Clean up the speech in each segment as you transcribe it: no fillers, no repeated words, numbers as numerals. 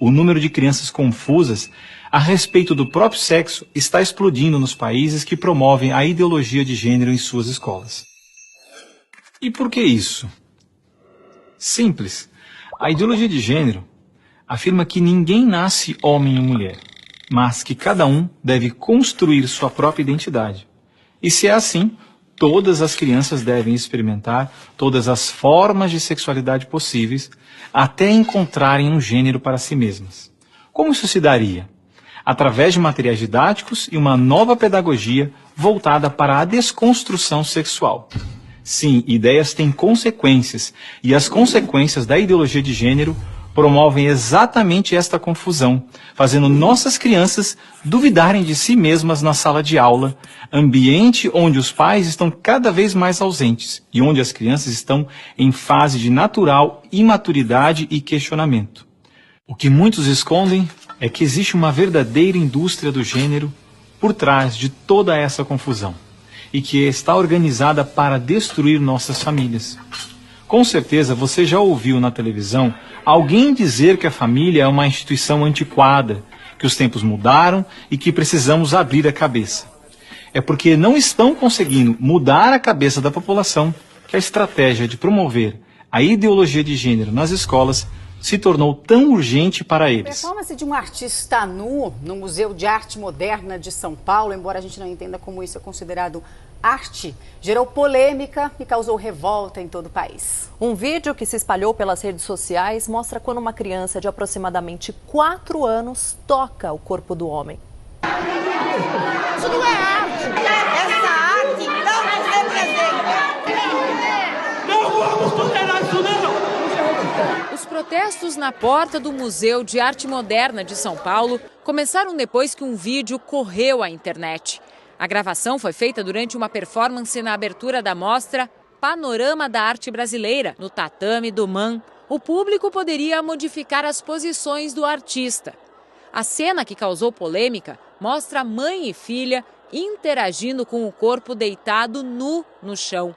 O número de crianças confusas a respeito do próprio sexo está explodindo nos países que promovem a ideologia de gênero em suas escolas. E por que isso? Simples. A ideologia de gênero afirma que ninguém nasce homem ou mulher, mas que cada um deve construir sua própria identidade. E se é assim, todas as crianças devem experimentar todas as formas de sexualidade possíveis até encontrarem um gênero para si mesmas. Como isso se daria? Através de materiais didáticos e uma nova pedagogia voltada para a desconstrução sexual. Sim, ideias têm consequências, e as consequências da ideologia de gênero promovem exatamente esta confusão, fazendo nossas crianças duvidarem de si mesmas na sala de aula, ambiente onde os pais estão cada vez mais ausentes e onde as crianças estão em fase de natural imaturidade e questionamento. O que muitos escondem é que existe uma verdadeira indústria do gênero por trás de toda essa confusão e que está organizada para destruir nossas famílias. Com certeza você já ouviu na televisão alguém dizer que a família é uma instituição antiquada, que os tempos mudaram e que precisamos abrir a cabeça. É porque não estão conseguindo mudar a cabeça da população que a estratégia de promover a ideologia de gênero nas escolas se tornou tão urgente para eles. A performance de um artista nu no Museu de Arte Moderna de São Paulo, embora a gente não entenda como isso é considerado arte, gerou polêmica e causou revolta em todo o país. Um vídeo que se espalhou pelas redes sociais mostra quando uma criança de aproximadamente 4 anos toca o corpo do homem. Isso não é arte! Essa arte não representa! Não vamos tolerar isso não! Os protestos na porta do Museu de Arte Moderna de São Paulo começaram depois que um vídeo correu à internet. A gravação foi feita durante uma performance na abertura da mostra Panorama da Arte Brasileira, no tatame do MAM. O público poderia modificar as posições do artista. A cena que causou polêmica mostra mãe e filha interagindo com o corpo deitado nu no chão.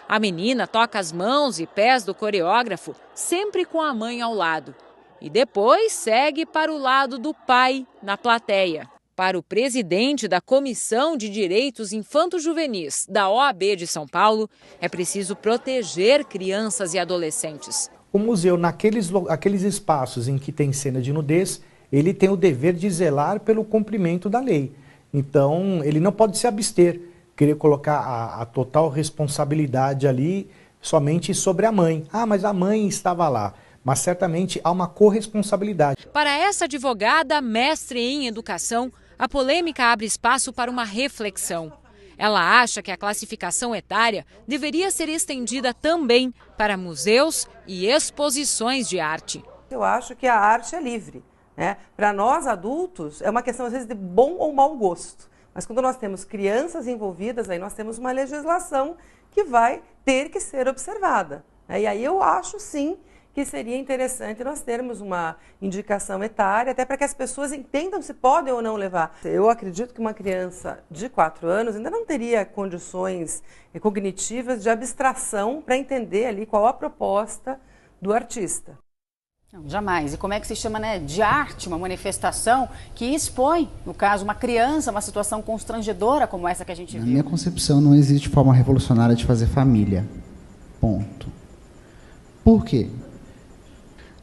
A menina toca as mãos e pés do coreógrafo, sempre com a mãe ao lado. E depois segue para o lado do pai, na plateia. Para o presidente da Comissão de Direitos Infanto-Juvenis da OAB de São Paulo, é preciso proteger crianças e adolescentes. O museu, naqueles espaços em que tem cena de nudez, ele tem o dever de zelar pelo cumprimento da lei. Então, ele não pode se abster, querer colocar a total responsabilidade ali somente sobre a mãe. Ah, mas a mãe estava lá. Mas certamente há uma corresponsabilidade. Para essa advogada, mestre em educação, a polêmica abre espaço para uma reflexão. Ela acha que a classificação etária deveria ser estendida também para museus e exposições de arte. Eu acho que a arte é livre, né? Para nós adultos é uma questão às vezes de bom ou mau gosto. Mas quando nós temos crianças envolvidas, aí nós temos uma legislação que vai ter que ser observada. E aí eu acho sim que seria interessante nós termos uma indicação etária, até para que as pessoas entendam se podem ou não levar. Eu acredito que uma criança de 4 anos ainda não teria condições cognitivas de abstração para entender ali qual a proposta do artista. Não, jamais. E como é que se chama, né, de arte, uma manifestação que expõe, no caso, uma criança, uma situação constrangedora como essa que a gente viu? Na minha concepção, não existe forma revolucionária de fazer família. Ponto. Por quê?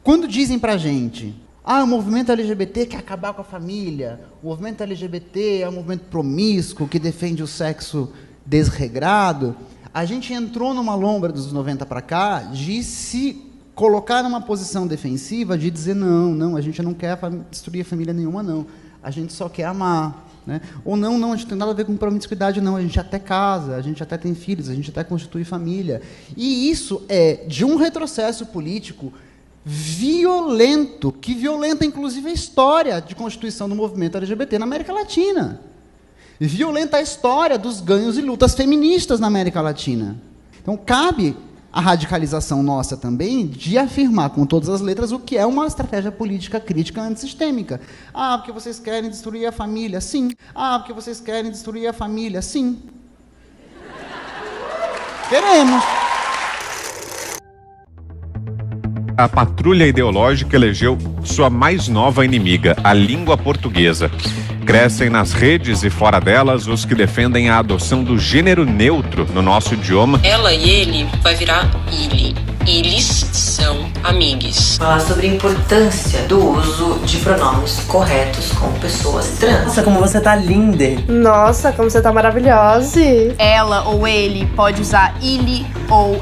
Quando dizem pra gente, o movimento LGBT quer acabar com a família, o movimento LGBT é um movimento promíscuo que defende o sexo desregrado, a gente entrou numa lombra dos 90 para cá de se colocar numa posição defensiva de dizer não, a gente não quer destruir família nenhuma, não. A gente só quer amar. Né? Ou não, a gente não tem nada a ver com promiscuidade, não. A gente até casa, a gente até tem filhos, a gente até constitui família. E isso é de um retrocesso político violento, que violenta inclusive a história de constituição do movimento LGBT na América Latina. Violenta a história dos ganhos e lutas feministas na América Latina. Então, cabe a radicalização nossa também de afirmar com todas as letras o que é uma estratégia política crítica antissistêmica. Porque vocês querem destruir a família? Sim. Porque vocês querem destruir a família? Sim. Queremos. a patrulha ideológica elegeu sua mais nova inimiga, a língua portuguesa. Crescem nas redes e fora delas os que defendem a adoção do gênero neutro no nosso idioma. Ela e ele vai virar ele. Eles são amigos. Falar sobre a importância do uso de pronomes corretos com pessoas trans. Nossa, como você tá linda. Nossa, como você tá maravilhosa. Ela ou ele pode usar ele ou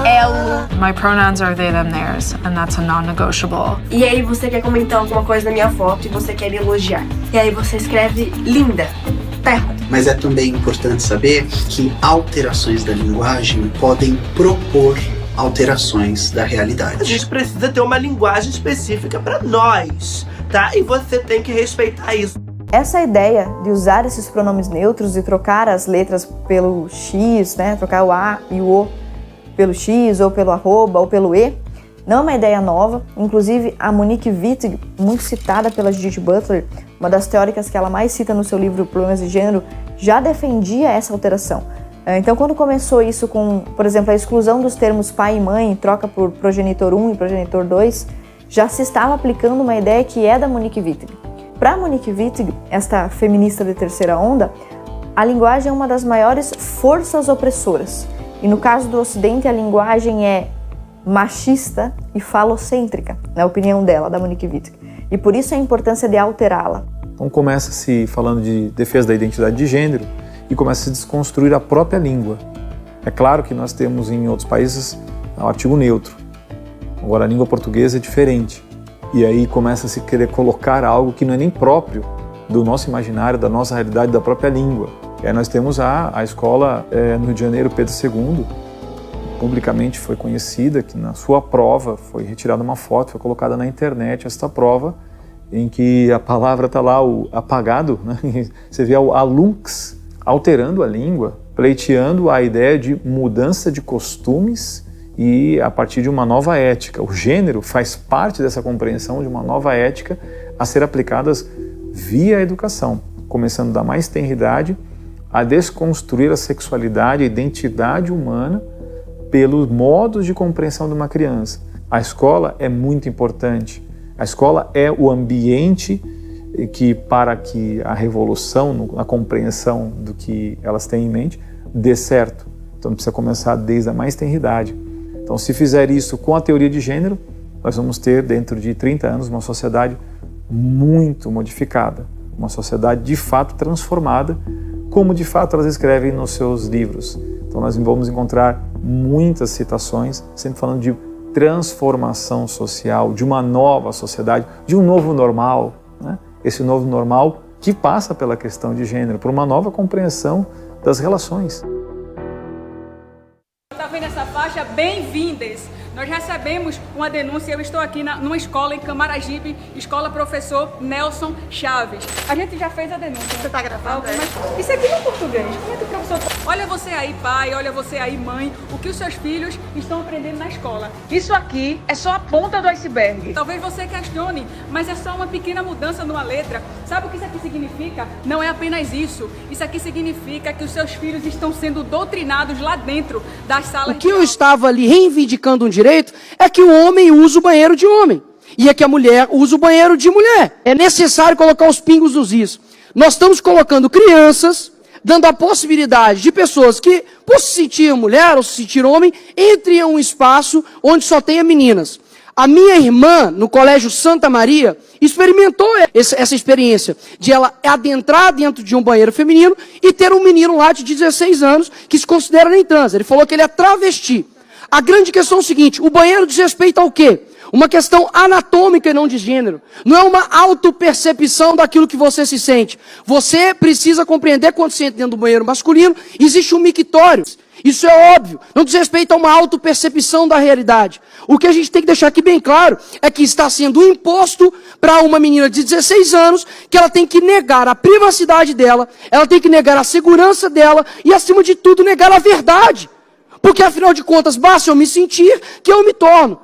elo. My pronouns are they, them, theirs, and that's a non-negotiable. E aí você quer comentar alguma coisa na minha foto e você quer elogiar. E aí você escreve linda. Tá errado. Mas é também importante saber que alterações da linguagem podem propor alterações da realidade. A gente precisa ter uma linguagem específica para nós, tá? E você tem que respeitar isso. Essa ideia de usar esses pronomes neutros e trocar as letras pelo X, né? Trocar o A e o O pelo X, ou pelo arroba, ou pelo E, não é uma ideia nova. Inclusive, a Monique Wittig, muito citada pela Judith Butler, uma das teóricas que ela mais cita no seu livro Problemas de Gênero, já defendia essa alteração. Então, quando começou isso com, por exemplo, a exclusão dos termos pai e mãe, troca por progenitor 1 e progenitor 2, já se estava aplicando uma ideia que é da Monique Wittig. Para Monique Wittig, esta feminista de terceira onda, a linguagem é uma das maiores forças opressoras. E no caso do Ocidente, a linguagem é machista e falocêntrica, na opinião dela, da Monique Wittig. E por isso a importância de alterá-la. Então começa-se falando de defesa da identidade de gênero, e começa a se desconstruir a própria língua. É claro que nós temos em outros países o artigo neutro. Agora a língua portuguesa é diferente. E aí começa a se querer colocar algo que não é nem próprio do nosso imaginário, da nossa realidade, da própria língua. E aí nós temos a escola no Rio de Janeiro, Pedro II, publicamente foi conhecida, que na sua prova foi retirada uma foto, foi colocada na internet esta prova, em que a palavra está lá, o apagado, né? Você vê o alunx, alterando a língua, pleiteando a ideia de mudança de costumes e a partir de uma nova ética. O gênero faz parte dessa compreensão de uma nova ética a ser aplicadas via educação, começando da mais tenra idade a desconstruir a sexualidade, a identidade humana pelos modos de compreensão de uma criança. A escola é muito importante. A escola é o ambiente que, para que a revolução, a compreensão do que elas têm em mente, dê certo. Então precisa começar desde a mais tenra idade. Então se fizer isso com a teoria de gênero, nós vamos ter dentro de 30 anos uma sociedade muito modificada, uma sociedade de fato transformada, como de fato elas escrevem nos seus livros. Então nós vamos encontrar muitas citações, sempre falando de transformação social, de uma nova sociedade, de um novo normal, né? Esse novo normal que passa pela questão de gênero, por uma nova compreensão das relações. Está vendo essa faixa? Bem-vindas! Nós recebemos uma denúncia, eu estou aqui numa escola em Camaragibe, escola professor Nelson Chaves. A gente já fez a denúncia. Você está gravando? Isso aqui não é português. Como é que o professor... Olha você aí, pai, olha você aí, mãe, o que os seus filhos estão aprendendo na escola. Isso aqui é só a ponta do iceberg. Talvez você questione, mas é só uma pequena mudança numa letra. Sabe o que isso aqui significa? Não é apenas isso. Isso aqui significa que os seus filhos estão sendo doutrinados lá dentro das salas. O que eu estava ali reivindicando um direito é que o homem usa o banheiro de homem e é que a mulher usa o banheiro de mulher. É necessário colocar os pingos nos is. Nós estamos colocando crianças, dando a possibilidade de pessoas que, por se sentir mulher ou se sentir homem, entrem em um espaço onde só tenha meninas. A minha irmã, no Colégio Santa Maria, experimentou essa experiência de ela adentrar dentro de um banheiro feminino e ter um menino lá de 16 anos que se considera nem trans. Ele falou que ele é travesti. A grande questão é o seguinte, o banheiro diz respeito ao quê? Uma questão anatômica e não de gênero. Não é uma autopercepção daquilo que você se sente. Você precisa compreender quando você entra dentro do banheiro masculino, existe um mictório. Isso é óbvio. Não diz respeito a uma autopercepção da realidade. O que a gente tem que deixar aqui bem claro é que está sendo imposto para uma menina de 16 anos que ela tem que negar a privacidade dela, ela tem que negar a segurança dela e, acima de tudo, negar a verdade. Porque, afinal de contas, basta eu me sentir que eu me torno.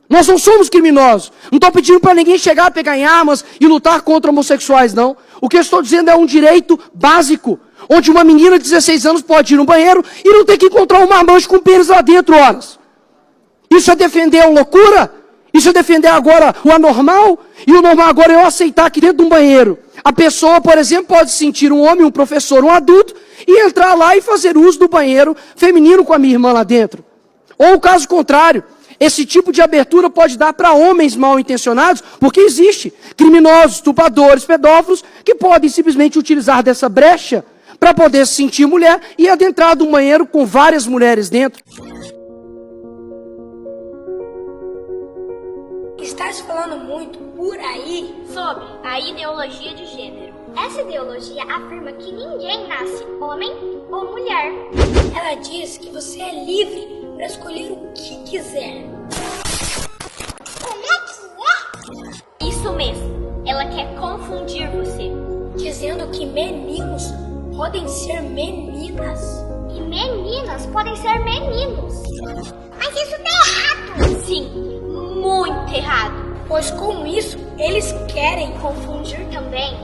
Nós não somos criminosos. Não estou pedindo para ninguém chegar, pegar em armas e lutar contra homossexuais, não. O que eu estou dizendo é um direito básico, onde uma menina de 16 anos pode ir no banheiro e não ter que encontrar um marmanjo com pênis lá dentro, horas. Isso é defender a loucura? E se eu defender agora o anormal, e o normal agora é eu aceitar que dentro de um banheiro, a pessoa, por exemplo, pode sentir um homem, um professor, um adulto, e entrar lá e fazer uso do banheiro feminino com a minha irmã lá dentro. Ou o caso contrário, esse tipo de abertura pode dar para homens mal intencionados, porque existe criminosos, estupradores, pedófilos, que podem simplesmente utilizar dessa brecha para poder se sentir mulher e adentrar do banheiro com várias mulheres dentro. Está se falando muito por aí sobre a ideologia de gênero. Essa ideologia afirma que ninguém nasce homem ou mulher. Ela diz que você é livre para escolher o que quiser. Como é que é? Isso mesmo. Ela quer confundir você, dizendo que meninos podem ser meninas e meninas podem ser meninos. Mas isso tá errado. Sim, muito errado. Pois com isso, eles querem confundir também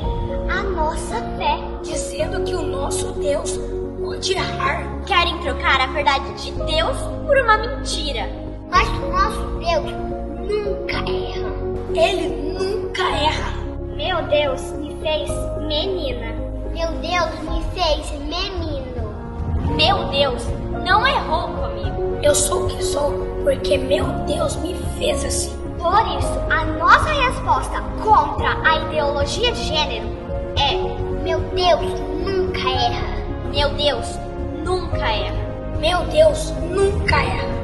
a nossa fé, dizendo que o nosso Deus pode errar. Querem trocar a verdade de Deus por uma mentira. Mas o nosso Deus nunca erra. Ele nunca erra. Meu Deus me fez menina. Meu Deus me fez menino. Meu Deus não errou comigo. Eu sou o que sou porque meu Deus me fez assim. Por isso, a nossa resposta contra a ideologia de gênero é: meu Deus nunca erra. Meu Deus nunca erra. Meu Deus nunca erra.